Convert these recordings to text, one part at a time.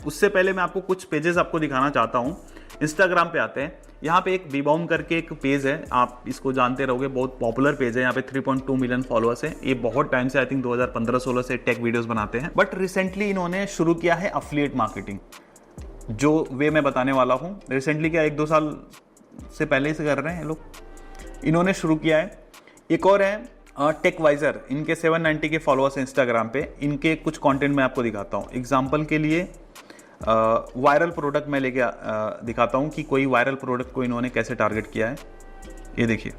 उससे पहले मैं आपको कुछ पेजेस आपको दिखाना चाहता हूँ। इंस्टाग्राम पे आते हैं, यहाँ पे एक बीबाउम करके एक पेज है, आप इसको जानते रहोगे, बहुत पॉपुलर पेज है। यहाँ पे 3.2 मिलियन फॉलोअर्स है। ये बहुत टाइम से, आई थिंक 2015-16 से टेक वीडियोस बनाते हैं, बट रिसेंटली इन्होंने शुरू किया है अफिलिएट मार्केटिंग। जो वे मैं बताने वाला हूँ, रिसेंटली क्या 1-2 साल से पहले से कर रहे हैं लोग, इन्होंने शुरू किया है। एक और है टेकवाइजर, इनके 790 के फॉलोअर्स हैं इंस्टाग्राम पे। इनके कुछ कंटेंट मैं आपको दिखाता हूँ। एग्जांपल के लिए वायरल प्रोडक्ट मैं लेके दिखाता हूँ कि कोई वायरल प्रोडक्ट को इन्होंने कैसे टारगेट किया है। ये देखिए,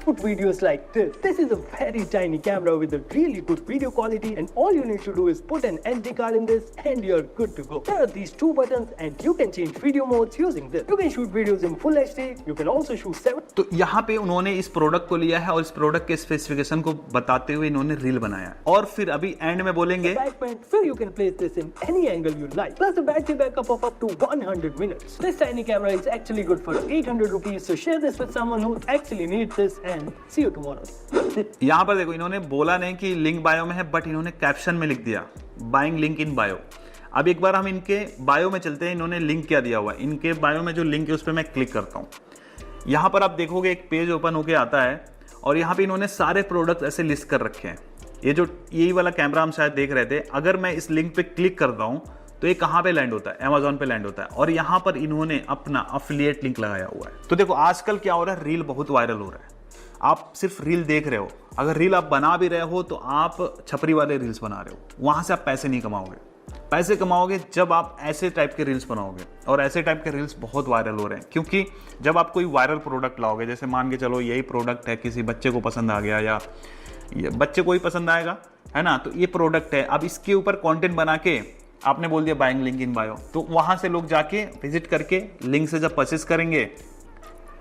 Put videos like this. This is a very tiny camera with a really good video quality, and all you need to do is put an SD card in this and you're good to go. There are these 2 buttons and you can change video modes using this. You can shoot videos in full HD. You can also shoot 7. तो यहाँ पे उन्होंने इस product को लिया है और इस प्रोडक्ट के स्पेसिफिकेशन को बताते हुए इन्होंने रील बनाया है। और फिर अभी एंड में बोलेंगे Where you can place this in any angle you like. Plus a battery backup of up to 100 minutes. This tiny camera is actually good for 800 rupees. So share this with someone who actually needs this. See you tomorrow. यहाँ पर देखो, इन्होंने बोला नहीं कि link bio में है, but इन्होंने कैप्शन में लिख दिया बाइंग लिंक इन बायो। अब एक बार हम इनके बायो में चलते हैं। इन्होंने लिंक क्या दिया हुआ है, इनके बायो में जो लिंक है उस पर मैं क्लिक करता हूँ। यहाँ पर आप देखोगे एक पेज ओपन होके आता है और यहाँ पे इन्होंने सारे प्रोडक्ट ऐसे लिस्ट कर रखे हैं। ये जो यही वाला कैमरा हम शायद देख रहे थे, अगर मैं इस लिंक पे क्लिक करता हूँ तो ये कहाँ पे लैंड होता है, अमेजोन पे लैंड होता है। और यहाँ पर इन्होंने अपना अफिलिएट लिंक लगाया हुआ है। तो देखो आजकल क्या हो रहा है, रील बहुत वायरल हो रहा है। आप सिर्फ रील देख रहे हो, अगर रील आप बना भी रहे हो तो आप छपरी वाले रील्स बना रहे हो, वहां से आप पैसे नहीं कमाओगे। पैसे कमाओगे जब आप ऐसे टाइप के रील्स बनाओगे, और ऐसे टाइप के रील्स बहुत वायरल हो रहे हैं। क्योंकि जब आप कोई वायरल प्रोडक्ट लाओगे, जैसे मान के चलो यही प्रोडक्ट है, किसी बच्चे को पसंद आ गया या बच्चे को ही पसंद आएगा, है ना, तो ये प्रोडक्ट है। अब इसके ऊपर कंटेंट बना के आपने बोल दिया बाइंग लिंक इन बायो, तो वहां से लोग जाके विजिट करके लिंक से जब परचेस करेंगे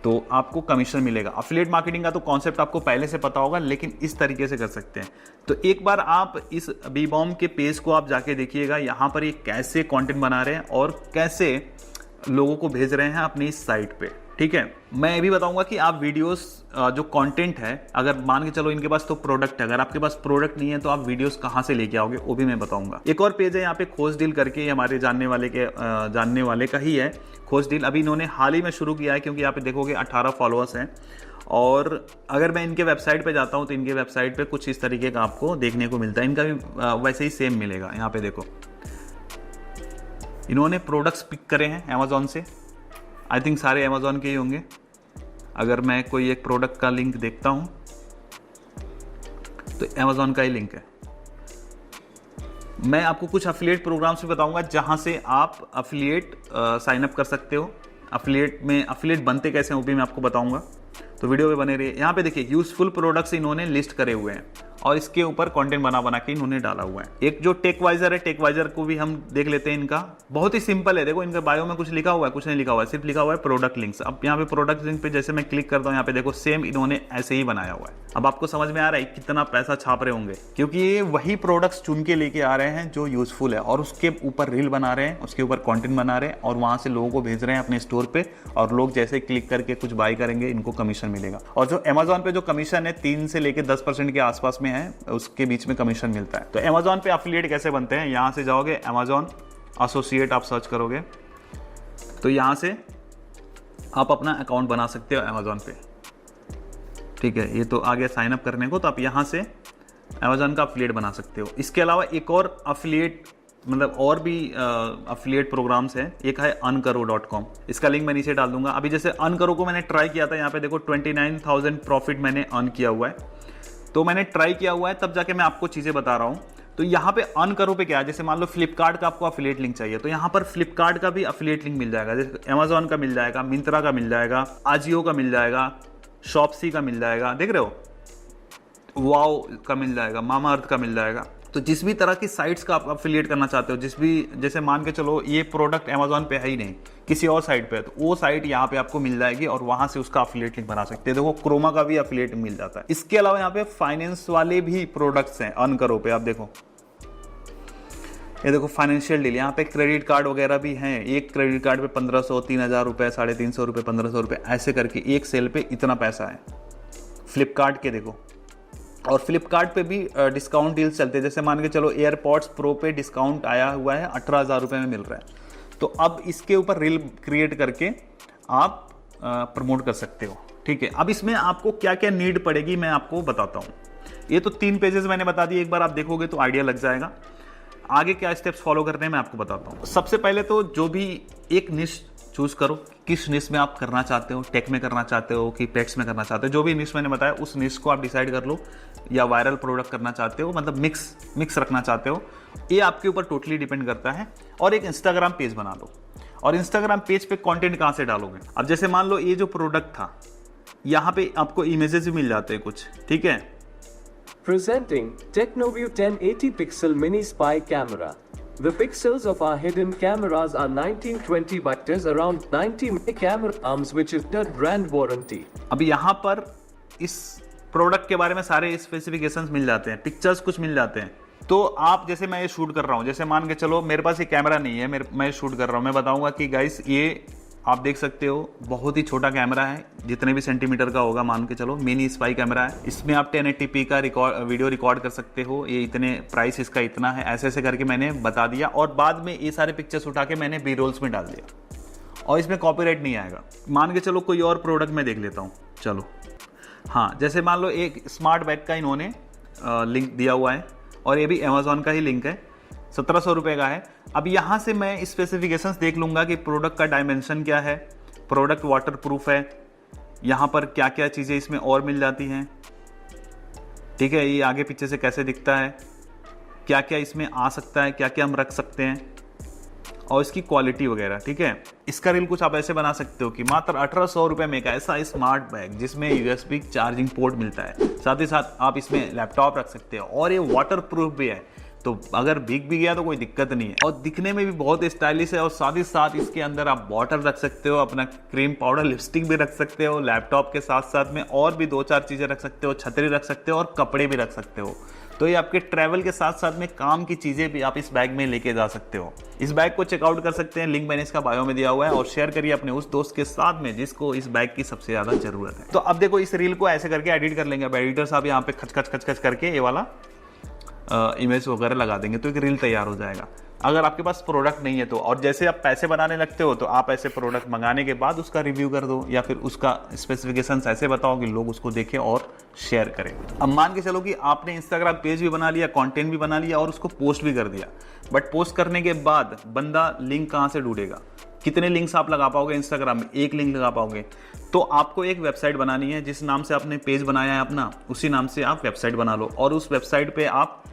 तो आपको कमीशन मिलेगा। अफिलिएट मार्केटिंग का तो कॉन्सेप्ट आपको पहले से पता होगा, लेकिन इस तरीके से कर सकते हैं। तो एक बार आप इस बीबाउम के पेज को आप जाके देखिएगा, यहाँ पर ये कैसे कंटेंट बना रहे हैं और कैसे लोगों को भेज रहे हैं अपनी इस साइट पे। ठीक है, मैं ये भी बताऊंगा कि आप वीडियोस जो कंटेंट है, अगर मान के चलो इनके पास तो प्रोडक्ट है, अगर आपके पास प्रोडक्ट नहीं है तो आप वीडियोस कहाँ से लेके आओगे वो भी मैं बताऊंगा। एक और पेज है यहाँ पे खोज डील करके, हमारे जानने वाले का ही है खोज डील। अभी इन्होंने हाल ही में शुरू किया है, क्योंकि यहाँ पे देखोगे 18 फॉलोअर्स हैं। और अगर मैं इनके वेबसाइट पे जाता हूँ तो इनके वेबसाइट पे कुछ इस तरीके का आपको देखने को मिलता है। इनका भी वैसे ही सेम मिलेगा। यहाँ पे देखो, इन्होंने प्रोडक्ट्स पिक करे हैं अमेजोन से, आई थिंक सारे अमेजोन के ही होंगे। अगर मैं कोई एक प्रोडक्ट का लिंक देखता हूं तो अमेजोन का ही लिंक है। मैं आपको कुछ अफिलिएट प्रोग्राम्स भी बताऊंगा जहां से आप अफिलिएट साइन अप कर सकते हो। अफिलिएट बनते कैसे हैं वो भी मैं आपको बताऊंगा, तो वीडियो पे बने रहिए। यहाँ पे देखिए यूजफुल प्रोडक्ट्स इन्होंने लिस्ट करे हुए हैं और इसके ऊपर कंटेंट बना के इन्होंने डाला हुआ है। एक जो टेकवाइजर है, टेकवाइजर को भी हम देख लेते हैं। इनका बहुत ही सिंपल है, देखो इनका बायो में कुछ लिखा हुआ है, कुछ नहीं लिखा हुआ है, सिर्फ लिखा हुआ है प्रोडक्ट लिंक्स। अब यहाँ पे प्रोडक्ट लिंक पे जैसे मैं क्लिक करता हूँ, यहाँ पे देखो सेम इन्होंने ऐसे ही बनाया हुआ है। अब आपको समझ में आ रहा है कितना पैसा छाप रहे होंगे, क्योंकि ये वही प्रोडक्ट्स चुन के लेके आ रहे हैं जो यूजफुल है और उसके ऊपर रील बना रहे हैं, उसके ऊपर कंटेंट बना रहे हैं और वहां से लोगों को भेज रहे हैं अपने स्टोर पे। और लोग जैसे क्लिक करके कुछ बाय करेंगे, इनको कमीशन मिलेगा। और जो अमेजोन पे जो कमीशन है 3 से लेकर 10% के आसपास में है, उसके बीच में कमीशन मिलता है। तो अमेजोन पे अफिलिएट कैसे बनते हैं, यहां से जाओगे अमेजोन एसोसिएट आप सर्च करोगे तो यहां से आप अपना अकाउंट बना सकते हो अमेजोन पे। ठीक है, ये तो आ गया साइन अप करने को, तो आप यहां से अमेजोन का अफिलिएट बना सकते हो। इसके अलावा एक और अफिलिएट, मतलब और भी अफिलिएट प्रोग्राम्स हैं। एक है unkaro.com, इसका लिंक मैं नीचे डाल दूंगा। अभी जैसे unkaro को मैंने ट्राई किया था, यहाँ पे देखो 29,000 प्रॉफिट मैंने अर्न किया हुआ है। तो मैंने ट्राई किया हुआ है, तब जाके मैं आपको चीजें बता रहा हूँ। तो यहाँ पे unkaro पे क्या है, जैसे मान लो फ्लिपकार्ट का आपको अफिलिएट लिंक चाहिए, तो यहाँ पर फ्लिपकार्ट का भी अफिलिएट लिंक मिल जाएगा। जैसे अमेजोन का मिल जाएगा, मिंत्रा का मिल जाएगा, आजियो का मिल जाएगा, शॉप्सी का मिल जाएगा, देख रहे हो, वाओ का मिल जाएगा, मामा अर्थ का मिल जाएगा। तो जिस भी तरह की साइट्स का आप अफिलिएट करना चाहते हो, जिस भी, जैसे मान के चलो ये प्रोडक्ट अमेजोन पे है ही नहीं, किसी और साइट पे है, तो वो साइट यहाँ पे आपको मिल जाएगी और वहां से उसका अफिलिएट लिंक बना सकते हैं। देखो क्रोमा का भी अफिलिएट मिल जाता है। इसके अलावा यहाँ पे फाइनेंस वाले भी प्रोडक्ट्स हैं unkaro पे। आप देखो, ये देखो फाइनेंशियल डील, यहाँ पे क्रेडिट कार्ड वगैरह भी हैं। एक क्रेडिट कार्ड पे 1500, 3000 रुपए, 350 रुपए, 1500 रुपए, ऐसे करके एक सेल पे इतना पैसा है। फ्लिपकार्ट के देखो, और फ्लिपकार्ट पे भी डिस्काउंट डील्स चलते हैं। जैसे मान के चलो एयरपॉड्स प्रो पे डिस्काउंट आया हुआ है, 18,000 रुपये में मिल रहा है। तो अब इसके ऊपर रील क्रिएट करके आप प्रमोट कर सकते हो। ठीक है, अब इसमें आपको क्या क्या नीड पड़ेगी मैं आपको बताता हूँ। ये तो 3 पेजेस मैंने बता दिए, एक बार आप देखोगे तो आइडिया लग जाएगा। आगे क्या स्टेप्स फॉलो करने हैं मैं आपको बताता हूँ। सबसे पहले तो जो भी एक निश चूज करो, किस निश में आप करना चाहते हो, टेक में करना चाहते हो कि पेट्स में करना चाहते हो, जो भी निश मैंने बताया उस निश को आप डिसाइड कर लो, या वायरल प्रोडक्ट करना चाहते हो, मतलब मिक्स रखना चाहते हो, ये आपके ऊपर टोटली डिपेंड करता है। और एक इंस्टाग्राम पेज बना लो, और इंस्टाग्राम पेज पे कंटेंट कहाँ से डालोगे। अब जैसे मान लो ये जो प्रोडक्ट था, यहाँ पे आपको इमेजेस भी मिल जाते हैं कुछ, ठीक है। Presenting TechnoView 1080 pixel mini spy camera. The pixels of our hidden cameras are 1920 by there's around 90 camera arms which is the brand warranty. अब यहाँ पर इस प्रोडक्ट के बारे में सारे स्पेसिफिकेशंस मिल जाते हैं, पिक्चर्स कुछ मिल जाते हैं। तो आप जैसे मैं ये शूट कर रहा हूँ, जैसे मान के चलो मेरे पास ये कैमरा नहीं है, मैं शूट कर रहा हूँ, मैं बताऊंगा कि गाइस ये आप देख सकते हो बहुत ही छोटा कैमरा है, जितने भी सेंटीमीटर का होगा मान के चलो, मिनी स्पाई कैमरा है। इसमें आप 1080p का वीडियो रिकॉर्ड कर सकते हो, ये इतने प्राइस इसका इतना है, ऐसे ऐसे करके मैंने बता दिया। और बाद में ये सारे पिक्चर्स उठा के मैंने बी रोल्स में डाल दिया, और इसमें कॉपीराइट नहीं आएगा। मान के चलो कोई और प्रोडक्ट मैं देख लेता हूँ, चलो हाँ, जैसे मान लो एक स्मार्ट बैग का इन्होंने लिंक दिया हुआ है, और ये भी अमेजोन का ही लिंक है, 1700 रुपये का है। अब यहाँ से मैं स्पेसिफिकेशंस देख लूँगा कि प्रोडक्ट का डायमेंशन क्या है, प्रोडक्ट वाटर प्रूफ है, यहाँ पर क्या क्या चीज़ें इसमें और मिल जाती हैं, ठीक है, ये आगे पीछे से कैसे दिखता है, क्या क्या इसमें आ सकता है, क्या क्या हम रख सकते हैं, और इसकी क्वालिटी वगैरह। ठीक है, इसका रील कुछ आप ऐसे बना सकते हो कि मात्र 1800 रुपये में एक ऐसा स्मार्ट बैग जिसमें USB चार्जिंग पोर्ट मिलता है, साथ ही साथ आप इसमें लैपटॉप रख सकते हो, और ये वाटर प्रूफ भी है, तो अगर भीग भी गया तो कोई दिक्कत नहीं है, और दिखने में भी बहुत स्टाइलिश है। और साथ ही साथ इसके अंदर आप बॉटल रख सकते हो, अपना क्रीम पाउडर लिपस्टिक भी रख सकते हो, लैपटॉप के साथ साथ में और भी 2-4 चीज़ें रख सकते हो, छतरी रख सकते हो, और कपड़े भी रख सकते हो। तो ये आपके ट्रैवल के साथ साथ में काम की चीज़ें भी आप इस बैग में लेके जा सकते हो। इस बैग को चेकआउट कर सकते हैं, लिंक मैंने इसका बायो में दिया हुआ है, और शेयर करिए अपने उस दोस्त के साथ में जिसको इस बैग की सबसे ज़्यादा ज़रूरत है। तो अब देखो इस रील को ऐसे करके एडिट कर लेंगे। अब एडिटर साहब यहाँ पे खच करके ये वाला इमेज वगैरह लगा देंगे, तो एक रील तैयार हो जाएगा। अगर आपके पास प्रोडक्ट नहीं है तो, और जैसे आप पैसे बनाने लगते हो तो आप ऐसे प्रोडक्ट मंगाने के बाद उसका रिव्यू कर दो, या फिर उसका स्पेसिफिकेशंस ऐसे बताओ कि लोग उसको देखें और शेयर करें। अब मान के चलो कि आपने इंस्टाग्राम पेज भी बना लिया, कंटेंट भी बना लिया, और उसको पोस्ट भी कर दिया, बट पोस्ट करने के बाद बंदा लिंक कहाँ से ढूंढेगा, कितने लिंक्स आप लगा पाओगे इंस्टाग्राम में, एक लिंक लगा पाओगे। तो आपको एक वेबसाइट बनानी है, जिस नाम से आपने पेज बनाया है अपना, उसी नाम से आप वेबसाइट बना लो, और उस वेबसाइट पे आप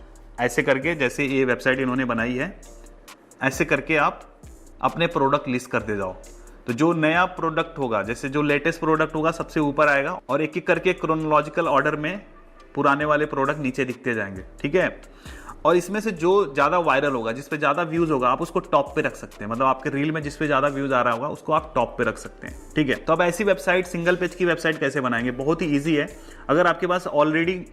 ऐसे करके, जैसे ये वेबसाइट इन्होंने बनाई है, ऐसे करके आप अपने प्रोडक्ट लिस्ट करते जाओ। तो जो नया प्रोडक्ट होगा, जैसे जो लेटेस्ट प्रोडक्ट होगा सबसे ऊपर आएगा, और एक एक करके क्रोनोलॉजिकल ऑर्डर में पुराने वाले प्रोडक्ट नीचे दिखते जाएंगे। ठीक है, और इसमें से जो ज़्यादा वायरल होगा, जिस पे ज़्यादा व्यूज़ होगा, आप उसको टॉप पे रख सकते हैं। मतलब आपके रील में जिस पे ज़्यादा व्यूज़ आ रहा होगा उसको आप टॉप पे रख सकते हैं। ठीक है, तो अब ऐसी वेबसाइट, सिंगल पेज की वेबसाइट कैसे बनाएंगे, बहुत ही ईजी है। अगर आपके पास ऑलरेडी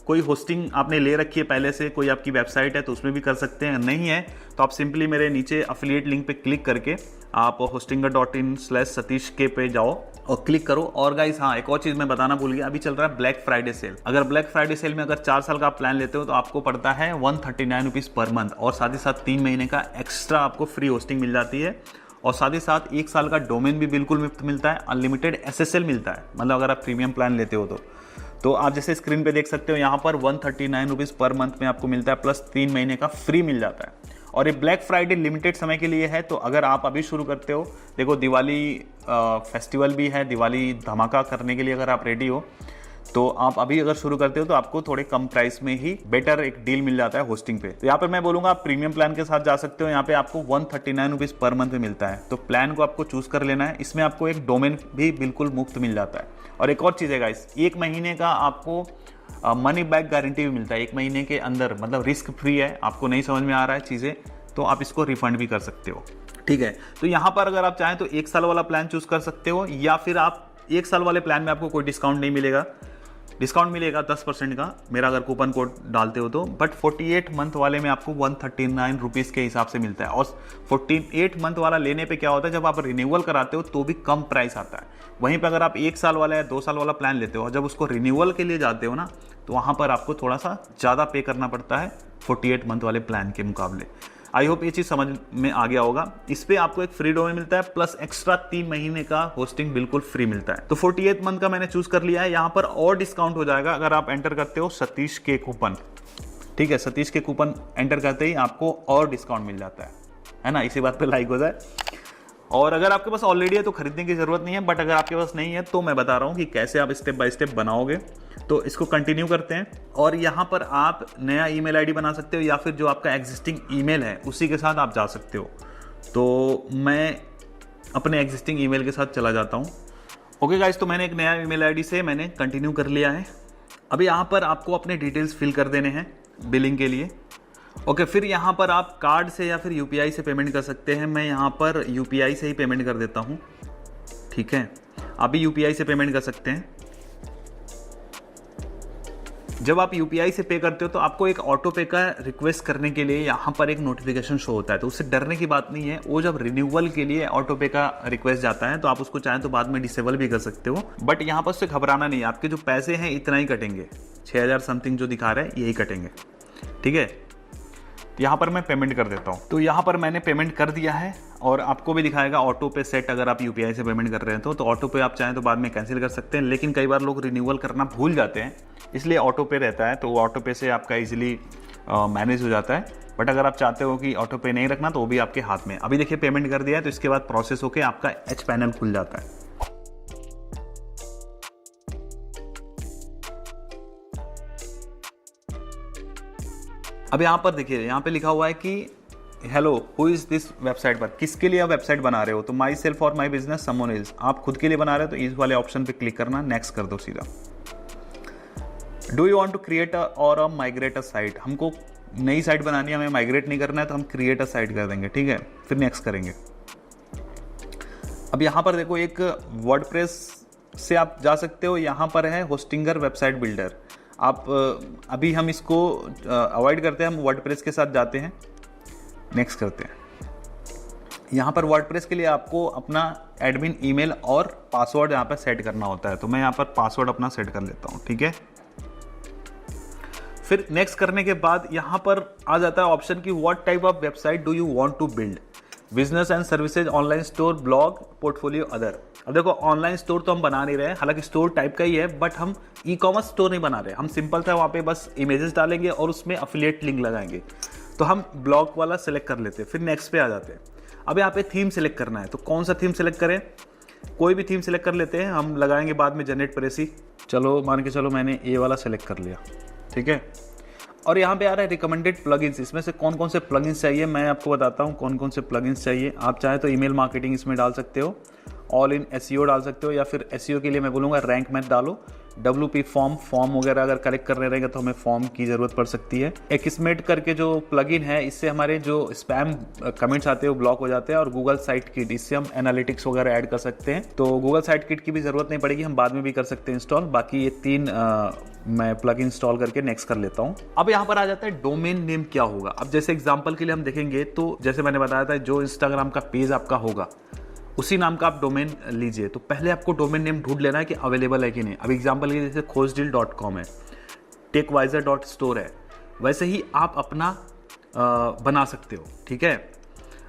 कोई होस्टिंग आपने ले रखी है पहले से, कोई आपकी वेबसाइट है तो उसमें भी कर सकते हैं, नहीं है तो आप सिंपली मेरे नीचे अफिलिएट लिंक पे क्लिक करके आप hostinger.in/satish पे जाओ और क्लिक करो। और गाइस हाँ, एक और चीज़ मैं बताना भूल गया, अभी चल रहा है ब्लैक फ्राइडे सेल। अगर ब्लैक फ्राइडे सेल में अगर 4 साल का आप प्लान लेते हो तो आपको पड़ता है 139 रुपीज़ पर मंथ, और साथ ही साथ 3 महीने का एक्स्ट्रा आपको फ्री होस्टिंग मिल जाती है, और साथ ही साथ 1 साल का डोमेन भी बिल्कुल मुफ्त मिलता है, अनलिमिटेड SSL मिलता है, मतलब अगर आप प्रीमियम प्लान लेते हो तो आप जैसे स्क्रीन पे देख सकते हो यहाँ पर 139 रुपीज़ पर मंथ में आपको मिलता है, प्लस 3 महीने का फ्री मिल जाता है। और ये ब्लैक फ्राइडे लिमिटेड समय के लिए है, तो अगर आप अभी शुरू करते हो, देखो दिवाली फेस्टिवल भी है, दिवाली धमाका करने के लिए अगर आप रेडी हो तो आप अभी अगर शुरू करते हो तो आपको थोड़े कम प्राइस में ही बेटर एक डील मिल जाता है होस्टिंग पे। तो यहाँ पर मैं बोलूँगा आप प्रीमियम प्लान के साथ जा सकते हो, यहाँ पे आपको 139 रुपीज़ पर मंथ में मिलता है, तो प्लान को आपको चूज कर लेना है। इसमें आपको एक डोमेन भी बिल्कुल मुफ्त मिल जाता है, और एक और चीज़ है गाइस, 1 महीने का आपको मनी बैक गारंटी भी मिलता है 1 महीने के अंदर, मतलब रिस्क फ्री है। आपको नहीं समझ में आ रहा है चीज़ें तो आप इसको रिफंड भी कर सकते हो। ठीक है, तो यहाँ पर अगर आप चाहें तो 1 साल वाला प्लान चूज कर सकते हो, या फिर आप 1 साल वाले प्लान में आपको कोई डिस्काउंट नहीं मिलेगा, डिस्काउंट मिलेगा 10% का मेरा अगर कूपन कोड डालते हो तो, बट 48 मंथ वाले में आपको 139 रुपीज़ के हिसाब से मिलता है। और 48 मंथ वाला लेने पे क्या होता है, जब आप रिन्यूअल कराते हो तो भी कम प्राइस आता है। वहीं पे अगर आप 1 साल वाला या 2 साल वाला प्लान लेते हो और जब उसको रिन्यूअल के लिए जाते हो ना, तो वहाँ पर आपको थोड़ा सा ज़्यादा पे करना पड़ता है 48 मंथ वाले प्लान के मुकाबले। आई होप ये चीज़ समझ में आ गया होगा। इस पर आपको एक फ्री डोमेन मिलता है प्लस एक्स्ट्रा 3 महीने का होस्टिंग बिल्कुल फ्री मिलता है। तो 48 मंथ का मैंने चूज कर लिया है। यहाँ पर और डिस्काउंट हो जाएगा अगर आप एंटर करते हो सतीश के कूपन। ठीक है, सतीश के कूपन एंटर करते ही आपको और डिस्काउंट मिल जाता है ना। इसी बात पे लाइक हो जाए। और अगर आपके पास ऑलरेडी है तो खरीदने की जरूरत नहीं है, बट अगर आपके पास नहीं है तो मैं बता रहा हूँ कि कैसे आप स्टेप बाय स्टेप बनाओगे। तो इसको कंटिन्यू करते हैं और यहाँ पर आप नया ईमेल आईडी बना सकते हो या फिर जो आपका एग्जिस्टिंग ईमेल है उसी के साथ आप जा सकते हो। तो मैं अपने एग्जिस्टिंग ईमेल के साथ चला जाता हूँ। ओके गाइस, तो मैंने एक नया ईमेल आईडी से मैंने कंटिन्यू कर लिया है। अभी यहाँ पर आपको अपने डिटेल्स फिल कर देने हैं बिलिंग के लिए। ओके, फिर यहाँ पर आप कार्ड से या फिर यूपीआई से पेमेंट कर सकते हैं। मैं यहाँ पर यूपीआई से ही पेमेंट कर देता हूँ। ठीक है, आप भी यूपीआई से पेमेंट कर सकते हैं। जब आप यूपीआई से पे करते हो तो आपको एक ऑटो पे का रिक्वेस्ट करने के लिए यहाँ पर एक नोटिफिकेशन शो होता है, तो उससे डरने की बात नहीं है। वो जब रिन्यूअल के लिए ऑटो पे का रिक्वेस्ट जाता है तो आप उसको चाहें तो बाद में डिसेबल भी कर सकते हो, बट यहाँ पर उससे घबराना नहीं है। आपके जो पैसे हैं इतना ही कटेंगे, 6000 समथिंग जो दिखा रहा है यही कटेंगे। ठीक है, यहाँ पर मैं पेमेंट कर देता हूँ। तो यहाँ पर मैंने पेमेंट कर दिया है और आपको भी दिखाएगा ऑटो पे सेट। अगर आप यूपीआई से पेमेंट कर रहे हैं तो ऑटो पे आप चाहें तो बाद में कैंसिल कर सकते हैं, लेकिन कई बार लोग रिन्यूअल करना भूल जाते हैं, इसलिए ऑटो पे रहता है। तो ऑटो पे से आपका इजीली मैनेज हो जाता है। बट अगर आप चाहते हो कि ऑटो पे नहीं रखना तो वो भी आपके हाथ में। अभी देखिए पेमेंट कर दिया है तो इसके बाद प्रोसेस होकर आपका एच पैनल खुल जाता है। अब यहाँ पर देखिए, यहाँ पे लिखा हुआ है कि hello who is this website पर, किसके लिए आप वेबसाइट बना रहे हो। तो माई सेल्फ और माई बिजनेस समवन एल्स, आप खुद के लिए बना रहे हो तो इस वाले ऑप्शन पे क्लिक करना, नेक्स्ट कर दो सीधा। Do you want to create or a migrate a site, हमको नई साइट बनानी है, हमें माइग्रेट नहीं करना है तो हम क्रिएट अ साइट कर देंगे। ठीक है, फिर नेक्स्ट करेंगे। अब यहाँ पर देखो एक वर्डप्रेस से आप जा सकते हो, यहाँ पर है होस्टिंगर वेबसाइट बिल्डर। आप अभी हम इसको अवॉइड करते हैं, हम वर्डप्रेस के साथ जाते हैं, नेक्स्ट करते हैं। यहाँ पर वर्डप्रेस के लिए आपको अपना एडमिन ईमेल और पासवर्ड यहाँ पर सेट करना होता है। तो मैं यहाँ पर पासवर्ड अपना सेट कर लेता हूँ। ठीक है, फिर नेक्स्ट करने के बाद यहाँ पर आ जाता है ऑप्शन कि what type of website do you want to build, business and services, online store, blog, portfolio, other. अब देखो ऑनलाइन स्टोर तो हम बना नहीं रहे हैं, हालांकि स्टोर टाइप का ही है, बट हम ई कॉमर्स स्टोर नहीं बना रहे। हम सिंपल था वहाँ पे बस इमेजेस डालेंगे और उसमें अफिलिएट लिंक लगाएंगे। तो हम ब्लॉग वाला सेलेक्ट कर लेते हैं, फिर नेक्स्ट पे आ जाते हैं। अब यहाँ पे थीम सेलेक्ट करना है, तो कौन सा थीम सेलेक्ट करें, कोई भी थीम सेलेक्ट कर लेते हैं, हम लगाएंगे बाद में जनरेट प्रेसी। चलो मान के चलो मैंने ये वाला सेलेक्ट कर लिया। ठीक है, और यहाँ पे आ रहा है रिकमेंडेड प्लगइन्स, इसमें से कौन कौन से प्लगइन्स चाहिए मैं आपको बताता हूँ कौन कौन से प्लगइन्स चाहिए। आप चाहे तो ईमेल मार्केटिंग इसमें डाल सकते हो, ऑल इन एसईओ डाल सकते हो, या फिर एसईओ के लिए मैं बोलूँगा रैंक मैथ डालो, WP फॉर्म वगैरह अगर कलेक्ट करने रहेंगे तो हमें फॉर्म की ज़रूरत पड़ सकती है। एक्समेट करके जो प्लगइन है, इससे हमारे जो स्पैम कमेंट्स आते हैं वो ब्लॉक हो जाते हैं। और गूगल साइट किट, इससे हम एनालिटिक्स वगैरह ऐड कर सकते हैं। तो गूगल साइट किट की भी ज़रूरत नहीं पड़ेगी, हम बाद में भी कर सकते हैं इंस्टॉल। बाकी ये 3 मैं प्लग इंस्टॉल करके नेक्स्ट कर लेता हूँ। अब यहाँ पर आ जाता है डोमेन नेम क्या होगा। अब जैसे एग्जाम्पल के लिए हम देखेंगे तो जैसे मैंने बताया था, जो इंस्टाग्राम का पेज आपका होगा उसी नाम का आप डोमेन लीजिए। तो पहले आपको डोमेन नेम ढूंढ लेना है कि अवेलेबल है कि नहीं। अब एग्जाम्पल के जैसे खोजडिल.com है, टेकवाइजर.स्टोर है, वैसे ही आप अपना बना सकते हो। ठीक है,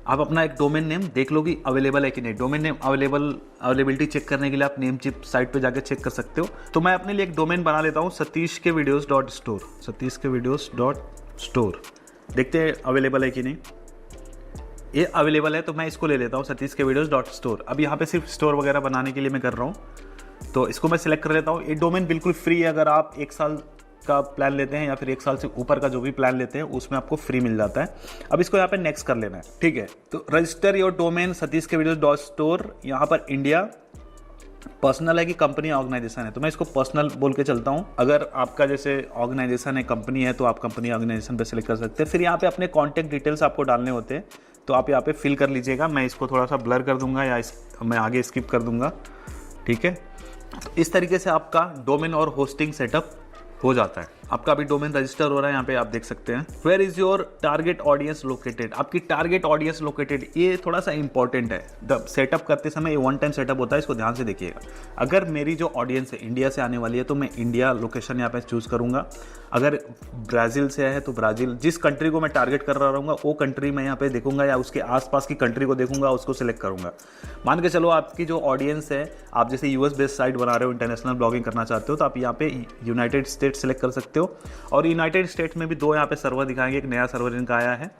आप अपना एक डोमेन नेम देख लो कि अवेलेबल है कि नहीं। डोमेन नेम अवेलेबिलिटी चेक करने के लिए आप नेमचिप साइट पे जाके चेक कर सकते हो। तो मैं अपने लिए एक डोमेन बना लेता हूँ, satishkevideos.store, satishkevideos.store। देखते हैं अवेलेबल है कि नहीं। ये अवेलेबल है तो मैं इसको ले लेता हूँ, satishkevideos.store। अब यहाँ पे सिर्फ स्टोर वगैरह बनाने के लिए मैं कर रहा हूँ, तो इसको मैं सिलेक्ट कर लेता हूँ। ये डोमेन बिल्कुल फ्री है, अगर आप 1 साल का प्लान लेते हैं या फिर 1 साल से ऊपर का जो भी प्लान लेते हैं उसमें आपको फ्री मिल जाता है। अब इसको यहाँ पे नेक्स्ट कर लेना है। ठीक है, तो रजिस्टर योर डोमेन satishkevideos.store। यहाँ पर इंडिया, पर्सनल है कि कंपनी ऑर्गेनाइजेशन है, तो मैं इसको पर्सनल बोल के चलता हूँ। अगर आपका जैसे ऑर्गेनाइजेशन है, कंपनी है, तो आप कंपनी ऑर्गेनाइजेशन पे सिलेक्ट कर सकते हैं। फिर यहाँ पे अपने कॉन्टैक्ट डिटेल्स आपको डालने होते हैं, तो आप यहाँ पे फिल कर लीजिएगा। मैं इसको थोड़ा सा ब्लर कर दूंगा या मैं आगे स्किप कर दूंगा। ठीक है, तो इस तरीके से आपका डोमेन और होस्टिंग सेटअप हो जाता है। आपका अभी डोमेन रजिस्टर हो रहा है, यहाँ पे आप देख सकते हैं। Where is your target audience located, आपकी टारगेट ऑडियंस लोकेटेड, ये थोड़ा सा इंपॉर्टेंट है। द सेटअप करते समय ये वन टाइम सेटअप होता है, इसको ध्यान से देखिएगा। अगर मेरी जो ऑडियंस है इंडिया से आने वाली है तो मैं इंडिया लोकेशन यहाँ पे चूज करूंगा। अगर ब्राज़ील से है तो ब्राज़ील, जिस कंट्री को मैं टारगेट कर रहा रहूँगा वो कंट्री मैं यहाँ पे देखूंगा, या उसके आसपास की कंट्री को देखूंगा, उसको सिलेक्ट करूंगा। मान के चलो आपकी जो ऑडियंस है, आप जैसे यूएस बेस्ड साइट बना रहे हो, इंटरनेशनल ब्लॉगिंग करना चाहते हो, तो आप यहाँ पे यूनाइटेड स्टेट्स सेलेक्ट कर सकते हो। और यूनाइटेड स्टेट्स में भी 2 यहाँ पे सर्वर दिखाएंगे, एक नया सर्वर इनका आया है,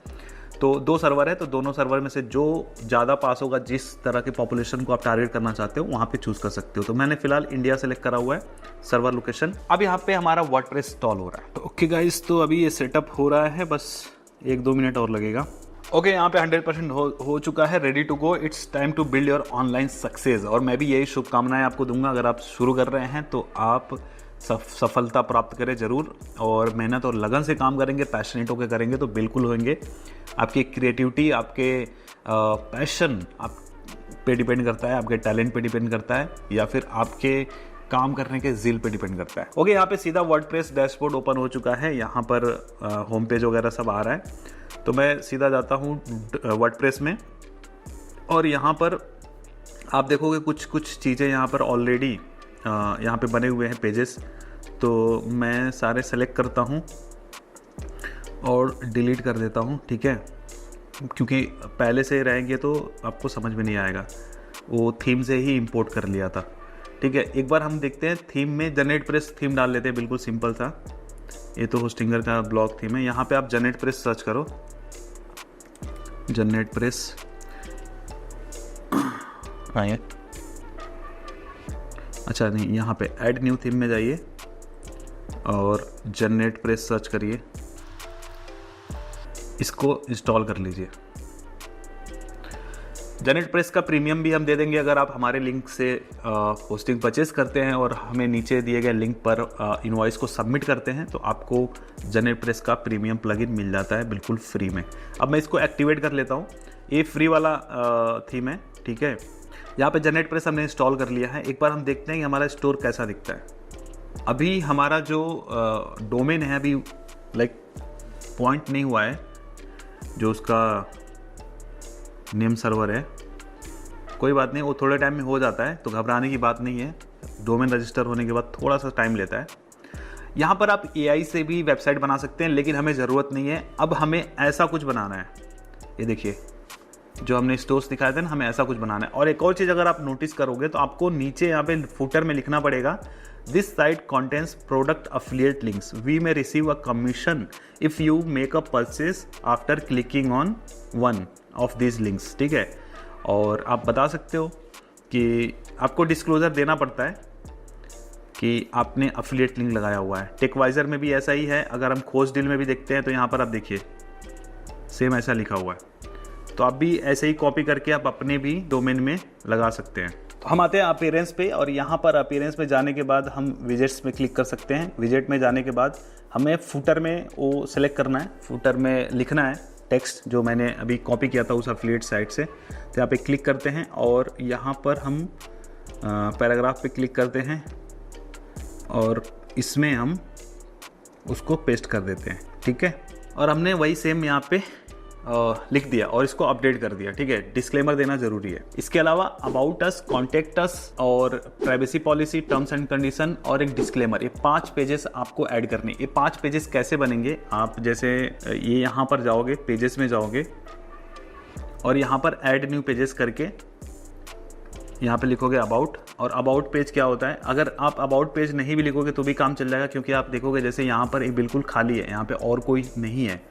तो 2 सर्वर है, तो दोनों सर्वर में से जो ज़्यादा पास होगा, जिस तरह की पॉपुलेशन को आप टारगेट करना चाहते हो वहाँ पे चूज कर सकते हो। तो मैंने फिलहाल इंडिया सेलेक्ट करा हुआ है सर्वर लोकेशन। अब यहाँ पे हमारा वर्डप्रेस इंस्टॉल हो रहा है। तो ओके गाइस, तो अभी ये सेटअप हो रहा है, बस 1-2 मिनट और लगेगा। ओके, यहाँ पे 100% हो चुका है, ready to go. It's time to build your online success. और मैं भी यही शुभकामनाएं आपको दूंगा। अगर आप शुरू कर रहे हैं तो आप सफलता प्राप्त करें जरूर, और मेहनत और लगन से काम करेंगे, पैशनेट होकर करेंगे तो बिल्कुल होंगे। आपकी क्रिएटिविटी, आपके पैशन आप पे डिपेंड करता है, आपके टैलेंट पे डिपेंड करता है, या फिर आपके काम करने के जिल पे डिपेंड करता है। ओके, यहाँ पे सीधा वर्डप्रेस डैशबोर्ड ओपन हो चुका है। यहाँ पर होम पेज वगैरह सब आ रहा है। तो मैं सीधा जाता हूँ वर्डप्रेस में, और यहाँ पर आप देखोगे कुछ चीज़ें यहाँ पर ऑलरेडी यहाँ पे बने हुए हैं पेजेस। तो मैं सारे सेलेक्ट करता हूँ और डिलीट कर देता हूँ, ठीक है, क्योंकि पहले से रहेंगे तो आपको समझ में नहीं आएगा। वो थीम से ही इंपोर्ट कर लिया था, ठीक है। एक बार हम देखते हैं थीम में, जनरेट प्रेस थीम डाल लेते हैं, बिल्कुल सिंपल था। ये तो होस्टिंगर का ब्लॉग थीम है। यहाँ पे आप जनरेट प्रेस सर्च करो, जनरेट प्रेस आइए, अच्छा नहीं, यहाँ पे ऐड न्यू थीम में जाइए और जनरेट प्रेस सर्च करिए, इसको इंस्टॉल कर लीजिए। जनरेट प्रेस का प्रीमियम भी हम दे देंगे अगर आप हमारे लिंक से होस्टिंग परचेज करते हैं और हमें नीचे दिए गए लिंक पर इनवॉइस को सबमिट करते हैं, तो आपको जनरेट प्रेस का प्रीमियम प्लगइन मिल जाता है बिल्कुल फ्री में। अब मैं इसको एक्टिवेट कर लेता हूँ। ये फ्री वाला थीम है, ठीक है। यहाँ पे जनरेट प्रेस हमने इंस्टॉल कर लिया है। एक बार हम देखते हैं कि हमारा स्टोर कैसा दिखता है। अभी हमारा जो डोमेन है अभी लाइक पॉइंट नहीं हुआ है, जो उसका नेम सर्वर है। कोई बात नहीं, वो थोड़े टाइम में हो जाता है, तो घबराने की बात नहीं है। डोमेन रजिस्टर होने के बाद थोड़ा सा टाइम लेता है। यहाँ पर आप AI से भी वेबसाइट बना सकते हैं, लेकिन हमें ज़रूरत नहीं है। अब हमें ऐसा कुछ बनाना है, ये देखिए जो हमने स्टोर्स दिखाए थे ना, हमें ऐसा कुछ बनाना है। और एक और चीज़ अगर आप नोटिस करोगे तो आपको नीचे यहाँ पे फुटर में लिखना पड़ेगा, this site contains product affiliate links, we may receive a commission if you make a purchase after clicking on one of this links, ठीक है। और आप बता सकते हो कि आपको डिस्क्लोजर देना पड़ता है कि आपने अफिलिएट लिंक लगाया हुआ है। टेकवाइजर में भी ऐसा ही है। अगर हम खोज डील में भी देखते हैं तो यहाँ पर आप देखिए सेम ऐसा लिखा हुआ है। तो आप भी ऐसे ही कॉपी करके आप अपने भी डोमेन में लगा सकते हैं। तो हम आते हैं अपीयरेंस पे, और यहाँ पर अपीयरेंस में जाने के बाद हम विजेट्स में क्लिक कर सकते हैं। विजेट में जाने के बाद हमें फुटर में वो सिलेक्ट करना है, फुटर में लिखना है टेक्स्ट जो मैंने अभी कॉपी किया था उस एफिलिएट साइट से। तो यहाँ पे क्लिक करते हैं और यहाँ पर हम पैराग्राफ पे क्लिक करते हैं और इसमें हम उसको पेस्ट कर देते हैं, ठीक है। और हमने वही सेम यहाँ पे लिख दिया और इसको अपडेट कर दिया, ठीक है। डिस्क्लेमर देना जरूरी है। इसके अलावा अबाउट अस, कॉन्टेक्ट अस और privacy policy, terms and condition और एक डिस्क्लेमर, ये 5 पेजेस आपको ऐड करने। ये 5 पेजेस कैसे बनेंगे, आप जैसे ये यहाँ पर जाओगे, पेजेस में जाओगे और यहाँ पर ऐड न्यू पेजेस करके यहाँ पे लिखोगे अबाउट। और अबाउट पेज क्या होता है, अगर आप अबाउट पेज नहीं भी लिखोगे तो भी काम चल जाएगा, क्योंकि आप देखोगे जैसे यहाँ पर ये बिल्कुल खाली है, यहाँ पे और कोई नहीं है,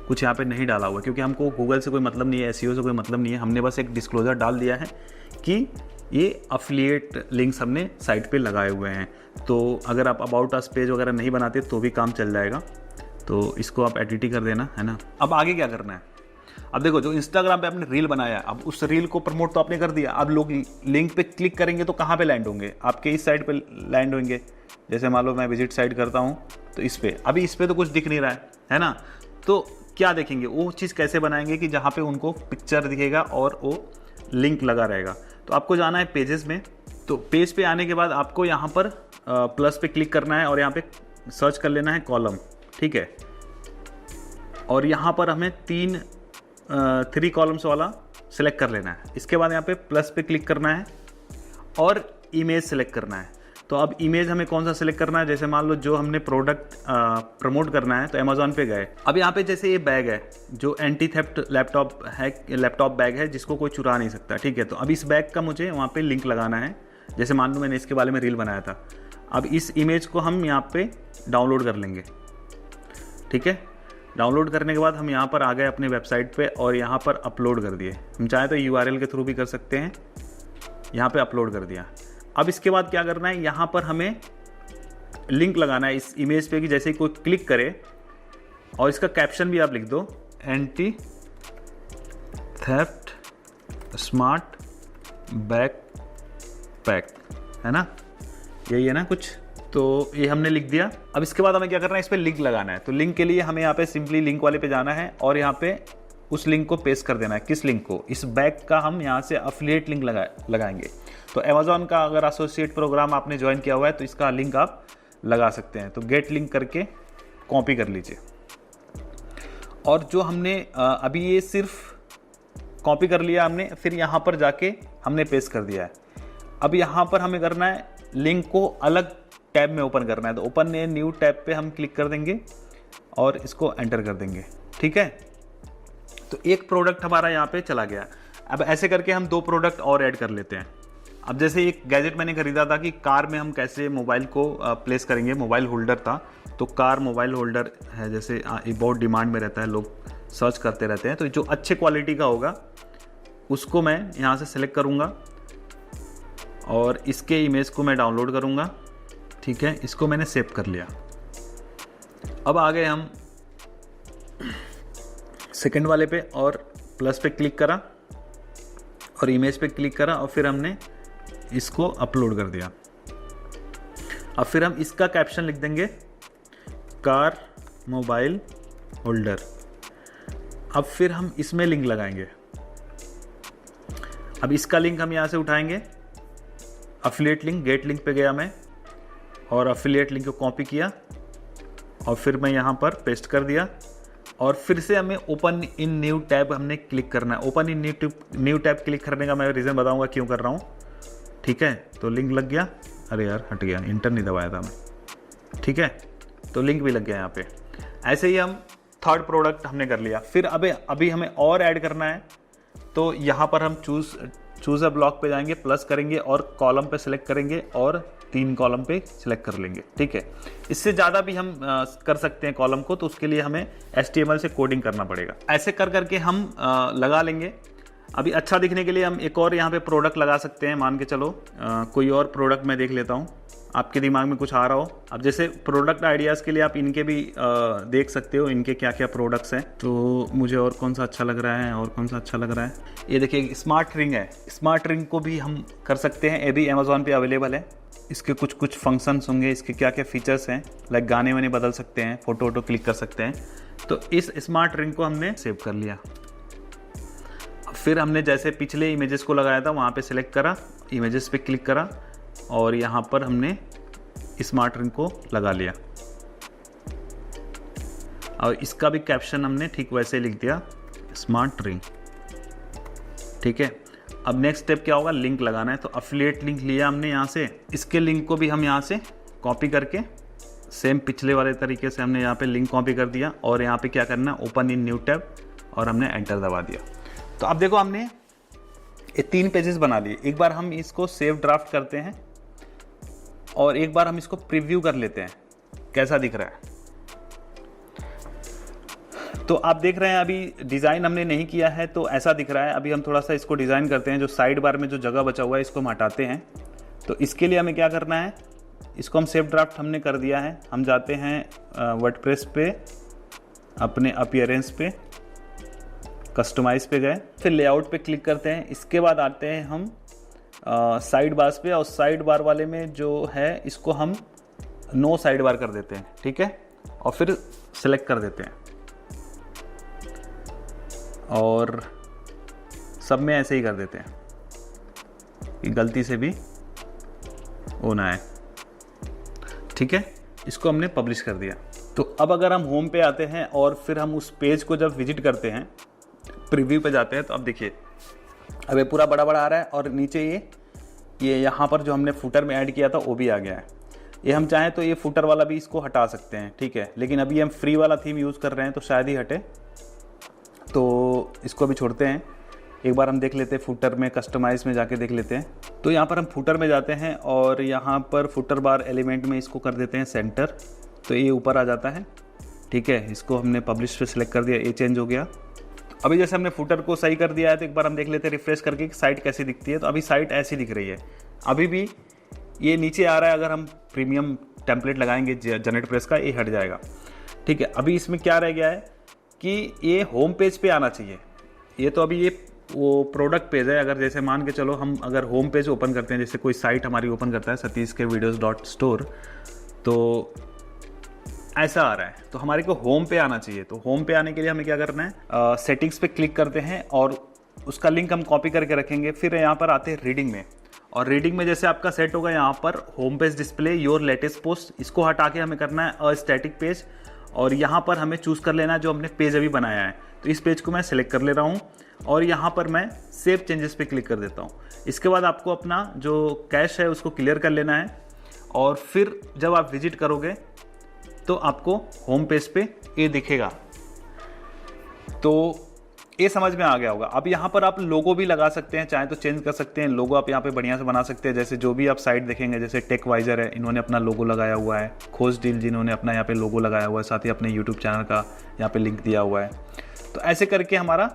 कुछ यहाँ पे नहीं डाला हुआ, क्योंकि हमको गूगल से कोई मतलब नहीं है, SEO से कोई मतलब नहीं है। हमने बस एक डिस्क्लोजर डाल दिया है कि ये अफिलिएट लिंक्स हमने साइट पे लगाए हुए हैं। तो अगर आप अबाउट अस पेज वगैरह नहीं बनाते तो भी काम चल जाएगा। तो इसको आप एडिट ही कर देना, है ना। अब आगे क्या करना है, अब देखो जो इंस्टाग्राम पे आपने रील बनाया, अब उस रील को प्रमोट तो आपने कर दिया। अब लोग लिंक पे क्लिक करेंगे तो कहाँ पे लैंड होंगे, आपके इस साइड पे लैंड होंगे। जैसे मान लो मैं विजिट साइट करता हूँ तो इस पे, अभी इस पे तो कुछ दिख नहीं रहा है ना। तो क्या देखेंगे, वो चीज़ कैसे बनाएंगे कि जहाँ पे उनको पिक्चर दिखेगा और वो लिंक लगा रहेगा। तो आपको जाना है पेजेस में। तो पेज पे आने के बाद आपको यहाँ पर प्लस पे क्लिक करना है और यहाँ पे सर्च कर लेना है कॉलम, ठीक है। और यहाँ पर हमें 3 कॉलम्स वाला सिलेक्ट कर लेना है। इसके बाद यहाँ पे प्लस पे क्लिक करना है और इमेज सेलेक्ट करना है। तो अब इमेज हमें कौन सा सिलेक्ट करना है, जैसे मान लो जो हमने प्रोडक्ट प्रमोट करना है तो अमेजोन पे गए। अब यहाँ पे जैसे ये बैग है जो एंटी थेफ्ट लैपटॉप बैग है जिसको कोई चुरा नहीं सकता, ठीक है। तो अब इस बैग का मुझे वहाँ पे लिंक लगाना है, जैसे मान लो मैंने इसके बारे में रील बनाया था। अब इस इमेज को हम यहाँ पे डाउनलोड कर लेंगे, ठीक है। डाउनलोड करने के बाद हम यहाँ पर आ गए अपने वेबसाइट पे और यहाँ पर अपलोड कर दिए। हम चाहे तो URL के थ्रू भी कर सकते हैं, यहाँ पे अपलोड कर दिया। अब इसके बाद क्या करना है, यहाँ पर हमें लिंक लगाना है इस इमेज पे कि जैसे ही कोई क्लिक करे, और इसका कैप्शन भी आप लिख दो, anti theft smart back pack, है ना, यही है ना कुछ। तो ये हमने लिख दिया। अब इसके बाद हमें क्या करना है, इस पर लिंक लगाना है। तो लिंक के लिए हमें यहाँ पे सिंपली लिंक वाले पे जाना है और यहाँ पे उस लिंक को पेस्ट कर देना है। किस लिंक को, इस बैग का हम यहाँ से अफिलिएट लिंक लगाएंगे। तो अमेजोन का अगर एसोसिएट प्रोग्राम आपने ज्वाइन किया हुआ है तो इसका लिंक आप लगा सकते हैं। तो गेट लिंक करके कॉपी कर लीजिए। और जो हमने अभी ये सिर्फ कॉपी कर लिया हमने, फिर यहाँ पर जाके हमने पेस्ट कर दिया है। अब यहाँ पर हमें करना है लिंक को अलग टैब में ओपन करना है। तो ओपन ए न्यू टैब पे हम क्लिक कर देंगे और इसको एंटर कर देंगे, ठीक है। तो एक प्रोडक्ट हमारा यहाँ पे चला गया। अब ऐसे करके हम 2 प्रोडक्ट और ऐड कर लेते हैं। अब जैसे एक गैजेट मैंने खरीदा था कि कार में हम कैसे मोबाइल को प्लेस करेंगे, मोबाइल होल्डर था। तो कार मोबाइल होल्डर है, जैसे ये बहुत डिमांड में रहता है, लोग सर्च करते रहते हैं। तो जो अच्छे क्वालिटी का होगा उसको मैं यहाँ से सिलेक्ट करूँगा और इसके इमेज को मैं डाउनलोड करूँगा, ठीक है। इसको मैंने सेव कर लिया। अब आ गए हम सेकंड वाले पे और प्लस पे क्लिक करा और इमेज पे क्लिक करा और फिर हमने इसको अपलोड कर दिया। अब फिर हम इसका कैप्शन लिख देंगे, कार मोबाइल होल्डर। अब फिर हम इसमें लिंक लगाएंगे। अब इसका लिंक हम यहाँ से उठाएंगे, अफिलिएट लिंक, गेट लिंक पे गया मैं और अफिलिएट लिंक को कॉपी किया और फिर मैं यहाँ पर पेस्ट कर दिया। और फिर से हमें ओपन इन न्यू टैब हमने क्लिक करना है। Open in new tab click करने का मैं रीज़न बताऊंगा क्यों कर रहा हूँ, ठीक है। तो लिंक लग गया, अरे यार हट गया, इंटर नहीं दबाया था मैं, ठीक है। तो लिंक भी लग गया यहाँ पे। ऐसे ही हम 3rd प्रोडक्ट हमने कर लिया। फिर अभी हमें और ऐड करना है। तो यहाँ पर हम चूज़ अ ब्लॉक पे जाएंगे, प्लस करेंगे और कॉलम पे सिलेक्ट करेंगे और 3 कॉलम पे सिलेक्ट कर लेंगे, ठीक है। इससे ज़्यादा भी हम कर सकते हैं कॉलम को, तो उसके लिए हमें HTML से कोडिंग करना पड़ेगा। ऐसे कर करके हम लगा लेंगे। अभी अच्छा दिखने के लिए हम एक और यहाँ पे प्रोडक्ट लगा सकते हैं। मान के चलो कोई और प्रोडक्ट मैं देख लेता हूँ, आपके दिमाग में कुछ आ रहा हो। अब जैसे प्रोडक्ट आइडियाज़ के लिए आप इनके भी देख सकते हो, इनके क्या क्या प्रोडक्ट्स हैं। तो मुझे और कौन सा अच्छा लग रहा है, और कौन सा अच्छा लग रहा है, ये देखिए स्मार्ट रिंग है। स्मार्ट रिंग को भी हम कर सकते हैं, ये भी अमेजोन पे अवेलेबल है। इसके कुछ फंक्शंस होंगे, इसके क्या क्या फीचर्स हैं, लाइक गाने वाने बदल सकते हैं, फोटो क्लिक कर सकते हैं। तो इस स्मार्ट रिंग को हमने सेव कर लिया। फिर हमने जैसे पिछले इमेजेस को लगाया था वहाँ पे सिलेक्ट करा, इमेजेस पे क्लिक करा और यहाँ पर हमने स्मार्ट रिंग को लगा लिया। और इसका भी कैप्शन हमने ठीक वैसे लिख दिया, स्मार्ट रिंग, ठीक है। अब नेक्स्ट स्टेप क्या होगा, लिंक लगाना है। तो अफिलिएट लिंक लिया हमने यहाँ से, इसके लिंक को भी हम यहाँ से कॉपी करके सेम पिछले वाले तरीके से हमने यहाँ पे लिंक कॉपी कर दिया और यहाँ पे क्या करना है, ओपन इन न्यू टैब और हमने एंटर दबा दिया। तो अब देखो हमने ये 3 पेजेस बना लिए। एक बार हम इसको सेव ड्राफ्ट करते हैं और एक बार हम इसको प्रीव्यू कर लेते हैं कैसा दिख रहा है। तो आप देख रहे हैं अभी डिज़ाइन हमने नहीं किया है तो ऐसा दिख रहा है। अभी हम थोड़ा सा इसको डिज़ाइन करते हैं। जो साइड बार में जो जगह बचा हुआ है इसको हम हटाते हैं। तो इसके लिए हमें क्या करना है, इसको हम सेव ड्राफ्ट हमने कर दिया है। हम जाते हैं वर्डप्रेस पे, अपने अपीयरेंस पे, कस्टमाइज पे गए, फिर लेआउट पे क्लिक करते हैं। इसके बाद आते हैं हम साइड बार्स पे और साइड बार वाले में जो है इसको हम नो साइड बार कर देते हैं, ठीक है। और फिर सेलेक्ट कर देते हैं और सब में ऐसे ही कर देते हैं कि गलती से भी वो ना आए, ठीक है। इसको हमने पब्लिश कर दिया। तो अब अगर हम होम पे आते हैं और फिर हम उस पेज को जब विजिट करते हैं, प्रीव्यू पे जाते हैं, तो अब देखिए अब ये पूरा बड़ा बड़ा आ रहा है और नीचे ये यहाँ पर जो हमने फुटर में ऐड किया था वो भी आ गया है। ये हम चाहें तो ये फुटर वाला भी इसको हटा सकते हैं, ठीक है, लेकिन अभी हम फ्री वाला थीम यूज़ कर रहे हैं तो शायद ही हटे, तो इसको अभी छोड़ते हैं। एक बार हम देख लेते हैं फुटर में, कस्टमाइज में जाके देख लेते हैं। तो यहाँ पर हम फुटर में जाते हैं और यहाँ पर फुटर बार एलिमेंट में इसको कर देते हैं सेंटर, तो ये ऊपर आ जाता है, ठीक है। इसको हमने पब्लिश पे सिलेक्ट कर दिया, ये चेंज हो गया। अभी जैसे हमने फुटर को सही कर दिया है तो एक बार हम देख लेते हैं रिफ्रेश करके कि साइट कैसी दिखती है। तो अभी साइट ऐसी दिख रही है, अभी भी ये नीचे आ रहा है। अगर हम प्रीमियम टेम्पलेट लगाएंगे जनरेट प्रेस का, ये हट जाएगा, ठीक है। अभी इसमें क्या रह गया है कि ये होम पेज पे आना चाहिए। ये तो अभी ये वो प्रोडक्ट पेज है। अगर जैसे मान के चलो हम अगर होम पेज ओपन करते हैं, जैसे कोई साइट हमारी ओपन करता है satish-videos.store, तो ऐसा आ रहा है, तो हमारे को होम पे आना चाहिए। तो होम पे आने के लिए हमें क्या करना है, सेटिंग्स पे क्लिक करते हैं और उसका लिंक हम कॉपी करके रखेंगे। फिर यहाँ पर आते हैं रीडिंग में, और रीडिंग में जैसे आपका सेट होगा यहाँ पर home page display your latest post, इसको हटा के हमें करना है अ स्टैटिक पेज, और यहाँ पर हमें चूज़ कर लेना है जो हमने पेज अभी बनाया है। तो इस पेज को मैं सिलेक्ट कर ले रहा हूँ और यहाँ पर मैं सेव चेंजेस पे क्लिक कर देता हूँ। इसके बाद आपको अपना जो कैश है उसको क्लियर कर लेना है, और फिर जब आप विजिट करोगे तो आपको होम पेज पे ये दिखेगा। तो ये समझ में आ गया होगा। अब यहाँ पर आप लोगो भी लगा सकते हैं, चाहे तो चेंज कर सकते हैं। लोगो आप यहाँ पे बढ़िया से बना सकते हैं। जैसे जो भी आप साइट देखेंगे, जैसे टेकवाइजर है, इन्होंने अपना लोगो लगाया हुआ है। खोज डील जिन्होंने अपना यहाँ पे लोगो लगाया हुआ है, साथ ही अपने यूट्यूब चैनल का यहाँ पे लिंक दिया हुआ है। तो ऐसे करके हमारा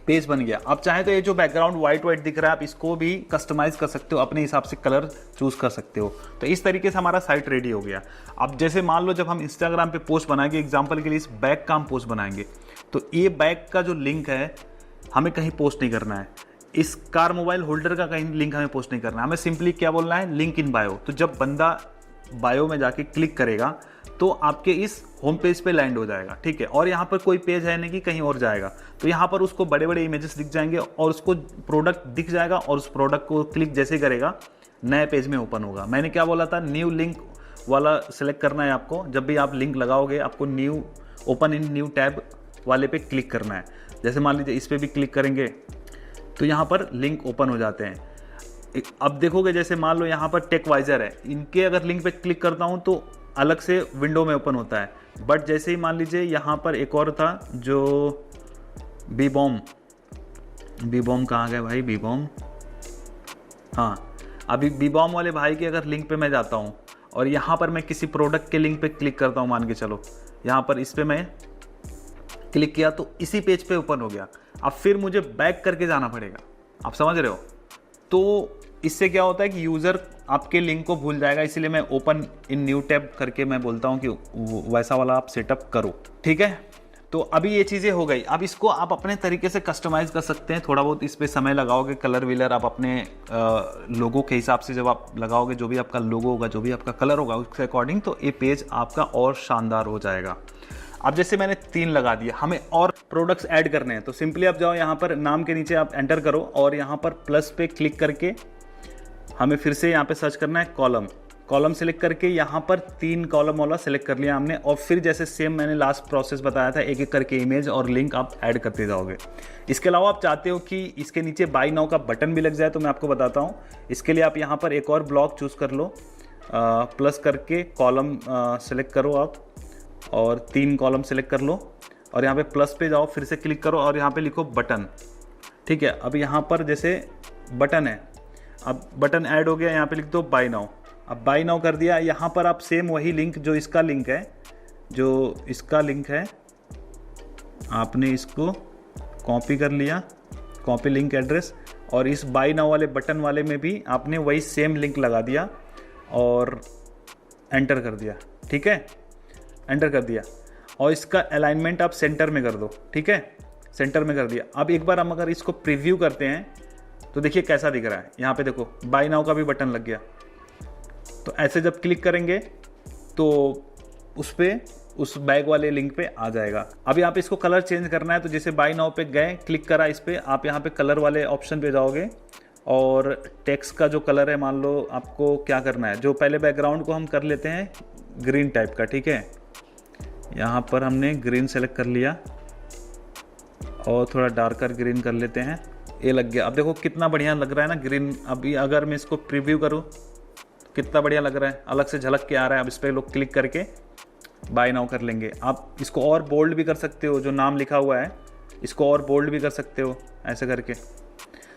पेज बन गया। आप चाहे तो ये जो बैकग्राउंड वाइट दिख रहा है, आप इसको भी कस्टमाइज कर सकते हो, अपने हिसाब से कलर चूज कर सकते हो। तो इस तरीके से हमारा साइट रेडी हो गया। अब जैसे मान लो जब हम इंस्टाग्राम पे पोस्ट बनाएंगे, एग्जांपल के लिए इस बैग का हम पोस्ट बनाएंगे, तो ये बैग का जो लिंक है हमें कहीं पोस्ट नहीं करना है। इस कार मोबाइल होल्डर का कहीं लिंक हमें पोस्ट नहीं करना है। हमें सिंपली क्या बोलना है, लिंक इन बायो। तो जब बंदा बायो में जाके क्लिक करेगा तो आपके इस होम पेज पे लैंड हो जाएगा, ठीक है। और यहाँ पर कोई पेज है नहीं कि कहीं और जाएगा, तो यहाँ पर उसको बड़े बड़े इमेजेस दिख जाएंगे और उसको प्रोडक्ट दिख जाएगा, और उस प्रोडक्ट को क्लिक जैसे करेगा नए पेज में ओपन होगा। मैंने क्या बोला था, न्यू लिंक वाला सिलेक्ट करना है आपको। जब भी आप लिंक लगाओगे आपको new open in new tab वाले पे क्लिक करना है। जैसे मान लीजिए इस पर भी क्लिक करेंगे तो यहाँ पर लिंक ओपन हो जाते हैं। अब देखोगे जैसे मान लो यहाँ पर टेकवाइजर है, इनके अगर लिंक पे क्लिक करता हूँ तो अलग से विंडो में ओपन होता है। बट जैसे ही मान लीजिए यहाँ पर एक और था जो बीबॉम कहाँ गए भाई, बीबॉम, हाँ, अभी बीबॉम वाले भाई के अगर लिंक पे मैं जाता हूँ और यहाँ पर मैं किसी प्रोडक्ट के लिंक पे क्लिक करता हूँ, मान के चलो यहाँ पर इस पे मैं क्लिक किया तो इसी पेज पे ओपन हो गया। अब फिर मुझे बैक करके जाना पड़ेगा, आप समझ रहे हो। तो इससे क्या होता है कि यूज़र आपके लिंक को भूल जाएगा, इसीलिए मैं ओपन इन न्यू टैब करके मैं बोलता हूँ कि वैसा वाला आप सेटअप करो, ठीक है। तो अभी ये चीज़ें हो गई। अब इसको आप अपने तरीके से कस्टमाइज़ कर सकते हैं। थोड़ा बहुत इस पर समय लगाओगे, कलर विलर आप अपने लोगो के हिसाब से जब आप लगाओगे, जो भी आपका लोगो होगा, जो भी आपका कलर होगा, उसके अकॉर्डिंग तो ये पेज आपका और शानदार हो जाएगा। अब जैसे मैंने 3 लगा दिया, हमें और प्रोडक्ट्स ऐड करने हैं, तो सिंपली आप जाओ यहाँ पर नाम के नीचे आप एंटर करो और यहाँ पर प्लस पे क्लिक करके हमें फिर से यहाँ पे सर्च करना है कॉलम सेलेक्ट करके यहाँ पर 3 कॉलम वाला सेलेक्ट कर लिया हमने। और फिर जैसे सेम मैंने लास्ट प्रोसेस बताया था, एक एक करके इमेज और लिंक आप ऐड करते जाओगे। इसके अलावा आप चाहते हो कि इसके नीचे बाय नाउ का बटन भी लग जाए, तो मैं आपको बताता हूँ। इसके लिए आप यहाँ पर एक और ब्लॉक चूज़ कर लो, प्लस करके कॉलम सेलेक्ट करो आप और 3 कॉलम सेलेक्ट कर लो और यहाँ पे प्लस पे जाओ, फिर से क्लिक करो और यहाँ पे लिखो बटन, ठीक है। अब यहाँ पर जैसे बटन है, अब बटन ऐड हो गया, यहाँ पे लिख दो बाय नाउ। अब बाय नाउ कर दिया। यहाँ पर आप सेम वही लिंक जो इसका लिंक है, आपने इसको कॉपी कर लिया, कॉपी लिंक एड्रेस, और इस बाय नाउ वाले बटन वाले में भी आपने वही सेम लिंक लगा दिया और एंटर कर दिया, ठीक है, एंटर कर दिया। और इसका अलाइनमेंट आप सेंटर में कर दो, ठीक है, सेंटर में कर दिया। अब एक बार हम अगर इसको प्रीव्यू करते हैं तो देखिए कैसा दिख रहा है। यहाँ पे देखो बाय नाउ का भी बटन लग गया। तो ऐसे जब क्लिक करेंगे तो उस बैग वाले लिंक पे आ जाएगा। अब यहाँ पे इसको कलर चेंज करना है, तो जैसे बाय नाउ पे गए, क्लिक करा इस पे, आप यहाँ पे कलर वाले ऑप्शन पे जाओगे और टेक्स्ट का जो कलर है, मान लो आपको क्या करना है, जो पहले बैकग्राउंड को हम कर लेते हैं ग्रीन टाइप का, ठीक है। यहाँ पर हमने ग्रीन सेलेक्ट कर लिया और थोड़ा डार्कर ग्रीन कर लेते हैं। ये लग गया। अब देखो कितना बढ़िया लग रहा है ना ग्रीन। अभी अगर मैं इसको प्रीव्यू करूँ तो कितना बढ़िया लग रहा है, अलग से झलक के आ रहा है। अब इस पर लोग क्लिक करके बाय नाउ कर लेंगे। आप इसको और बोल्ड भी कर सकते हो, जो नाम लिखा हुआ है इसको और बोल्ड भी कर सकते हो ऐसे करके।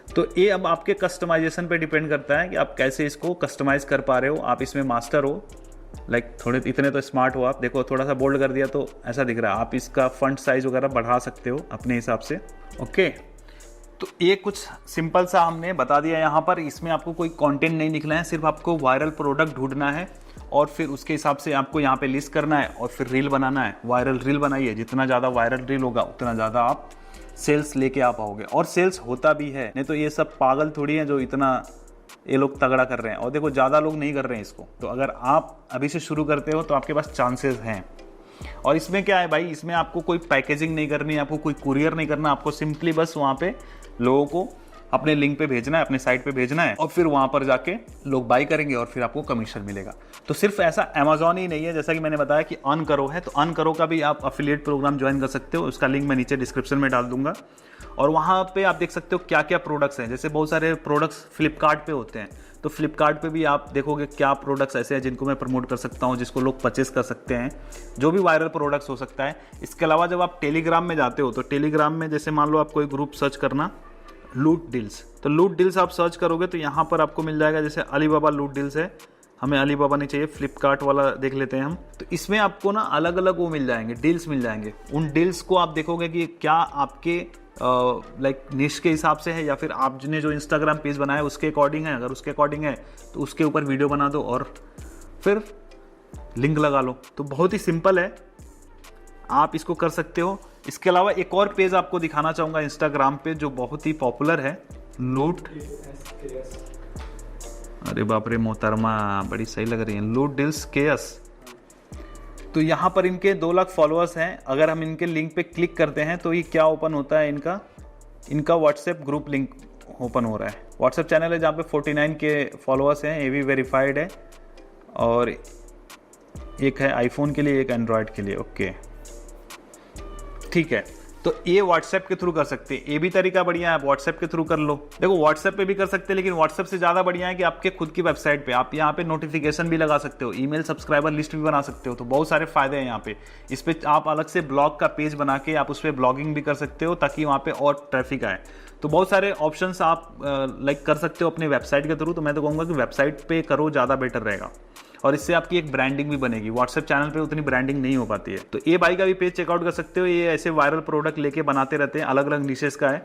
तो ये अब आपके कस्टमाइजेशन पे डिपेंड करता है कि आप कैसे इसको कस्टमाइज़ कर पा रहे हो। आप इसमें मास्टर हो, लाइक थोड़े इतने तो स्मार्ट हो आप। देखो थोड़ा सा बोल्ड कर दिया तो ऐसा दिख रहा है। आप इसका फॉन्ट साइज वगैरह बढ़ा सकते हो अपने हिसाब से। ओके, तो ये कुछ सिंपल सा हमने बता दिया यहाँ पर। इसमें आपको कोई कंटेंट नहीं लिखना है, सिर्फ आपको वायरल प्रोडक्ट ढूंढना है और फिर उसके हिसाब से आपको यहाँ पे लिस्ट करना है और फिर रील बनाना है। वायरल रील बनाइए, जितना ज़्यादा वायरल रील होगा उतना ज़्यादा आप सेल्स लेके आ पाओगे। और सेल्स होता भी है, नहीं तो ये सब पागल थोड़ी हैं जो इतना ये लोग तगड़ा कर रहे हैं। और देखो ज़्यादा लोग नहीं कर रहे हैं इसको, तो अगर आप अभी से शुरू करते हो तो आपके पास चांसेस हैं। और इसमें क्या है भाई, इसमें आपको कोई पैकेजिंग नहीं करनी है, आपको कोई कुरियर नहीं करना, आपको सिंपली बस वहाँ पे लोगों को अपने लिंक पे भेजना है, अपने साइट पे भेजना है और फिर वहाँ पर जाके लोग बाई करेंगे और फिर आपको कमीशन मिलेगा। तो सिर्फ ऐसा अमेजॉन ही नहीं है, जैसा कि मैंने बताया कि अर्न करो है, तो अर्न करो का भी आप अफिलिएट प्रोग्राम ज्वाइन कर सकते हो। उसका लिंक मैं नीचे डिस्क्रिप्शन में डाल दूंगा। और वहाँ पे आप देख सकते हो क्या क्या प्रोडक्ट्स हैं। जैसे बहुत सारे प्रोडक्ट्स फ्लिपकार्ट पे होते हैं, तो फ्लिपकार्ट पे भी आप देखोगे क्या प्रोडक्ट्स ऐसे हैं जिनको मैं प्रमोट कर सकता हूँ, जिसको लोग परचेस कर सकते हैं, जो भी वायरल प्रोडक्ट्स हो सकता है। इसके अलावा जब आप टेलीग्राम में जाते हो तो टेलीग्राम में जैसे मान लो आप कोई ग्रुप सर्च करना लूट डील्स, तो लूट डील्स आप सर्च करोगे तो यहाँ पर आपको मिल जाएगा। जैसे अलीबाबा लूट डील्स है, हमें अलीबाबा नहीं चाहिए, फ्लिपकार्ट वाला देख लेते हैं हम। तो इसमें आपको ना अलग अलग वो मिल जाएंगे, डील्स मिल जाएंगे। उन डील्स को आप देखोगे कि क्या आपके लाइक निश के हिसाब से है या फिर आपने जो इंस्टाग्राम पेज बनाया है उसके अकॉर्डिंग है। अगर उसके अकॉर्डिंग है तो उसके ऊपर वीडियो बना दो और फिर लिंक लगा लो। तो बहुत ही सिंपल है, आप इसको कर सकते हो। इसके अलावा एक और पेज आपको दिखाना चाहूँगा इंस्टाग्राम पे जो बहुत ही पॉपुलर है, लूट, अरे बाप रे मोहतरमा, बड़ी सही लग रही है, लूट डील्स केएस। तो यहाँ पर इनके 2 लाख फॉलोअर्स हैं। अगर हम इनके लिंक पे क्लिक करते हैं तो ये क्या ओपन होता है, इनका व्हाट्सएप ग्रुप लिंक ओपन हो रहा है। व्हाट्सएप चैनल है जहाँ पे 49 के फॉलोअर्स हैं, ये भी वेरीफाइड है। और एक है आईफोन के लिए, एक एंड्रॉयड के लिए। ओके ठीक है, तो ये व्हाट्सएप के थ्रू कर सकते हैं। ये भी तरीका बढ़िया है, व्हाट्सएप के थ्रू कर लो। देखो व्हाट्सएप पे भी कर सकते हैं, लेकिन व्हाट्सएप से ज़्यादा बढ़िया है कि आपके खुद की वेबसाइट पे आप यहाँ पे नोटिफिकेशन भी लगा सकते हो, ईमेल सब्सक्राइबर लिस्ट भी बना सकते हो। तो बहुत सारे फायदे हैं यहाँ पे। इस पे आप अलग से ब्लॉग का पेज बना के आप उस पर ब्लॉगिंग भी कर सकते हो ताकि वहाँ पे और ट्रैफिक आए। तो बहुत सारे ऑप्शंस आप लाइक कर सकते हो अपने वेबसाइट के थ्रू। तो मैं तो कहूँगा कि वेबसाइट पे करो, ज़्यादा बेटर रहेगा और इससे आपकी एक ब्रांडिंग भी बनेगी। व्हाट्सएप चैनल पे उतनी ब्रांडिंग नहीं हो पाती है। तो ये भाई का भी पेज चेकआउट कर सकते हो। ये ऐसे वायरल प्रोडक्ट लेके बनाते रहते हैं, अलग अलग निशेस का है,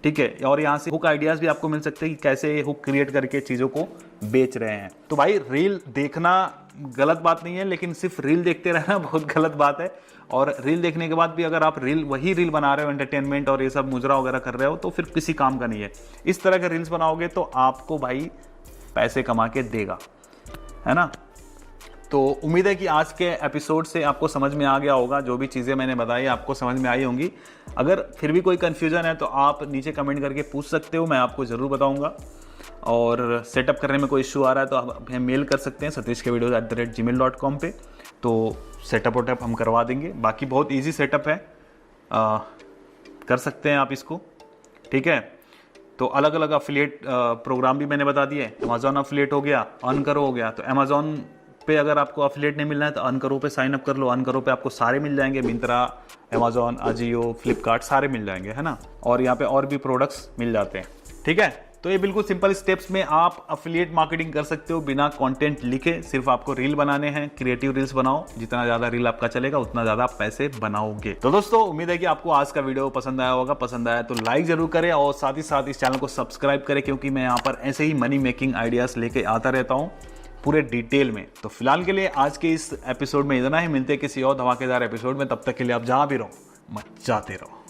ठीक है। और यहाँ से हुक आइडियाज़ भी आपको मिल सकते हैं कि कैसे हुक क्रिएट करके चीज़ों को बेच रहे हैं। तो भाई रील देखना गलत बात नहीं है, लेकिन सिर्फ रील देखते रहना बहुत गलत बात है। और रील देखने के बाद भी अगर आप वही रील बना रहे हो एंटरटेनमेंट और ये सब मुजरा वगैरह कर रहे हो तो फिर किसी काम का नहीं है। इस तरह के रील्स बनाओगे तो आपको भाई पैसे कमा के देगा, है ना। तो उम्मीद है कि आज के एपिसोड से आपको समझ में आ गया होगा, जो भी चीज़ें मैंने बताई आपको समझ में आई होंगी। अगर फिर भी कोई कन्फ्यूजन है तो आप नीचे कमेंट करके पूछ सकते हो, मैं आपको ज़रूर बताऊंगा। और सेटअप करने में कोई इशू आ रहा है तो आप हमें मेल कर सकते हैं satishkevideos@gmail.com पे। तो सेटअप वेटअप हम करवा देंगे। बाकी बहुत ईजी सेटअप है, कर सकते हैं आप इसको, ठीक है। तो अलग अलग अफिलिएट प्रोग्राम भी मैंने बता दिए। अमेजॉन अफिलिएट हो गया, अर्न करो हो गया। तो अमेजॉन पे अगर आपको अफिलिएट नहीं मिलना है तो अर्न करो पे साइन अप कर लो। अर्न करो पे आपको सारे मिल जाएंगे, मिंत्रा, अमेजॉन, अजियो, फ्लिपकार्ट सारे मिल जाएंगे, है ना। और यहाँ पे और भी प्रोडक्ट्स मिल जाते हैं, ठीक है। तो ये बिल्कुल सिंपल स्टेप्स में आप अफिलिएट मार्केटिंग कर सकते हो बिना कंटेंट लिखे। सिर्फ आपको रील बनाने हैं, क्रिएटिव रील्स बनाओ। जितना ज्यादा रील आपका चलेगा उतना ज्यादा आप पैसे बनाओगे। तो दोस्तों उम्मीद है कि आपको आज का वीडियो पसंद आया होगा। पसंद आया तो लाइक जरूर करें और साथ ही साथ इस चैनल को सब्सक्राइब करें, क्योंकि मैं यहाँ पर ऐसे ही मनी मेकिंग आइडियाज लेके आता रहता हूँ पूरे डिटेल में। तो फिलहाल के लिए आज के इस एपिसोड में इतना ही। मिलते हैं किसी और धमाकेदार एपिसोड में, तब तक के लिए आप जहां भी रहो मचाते रहो।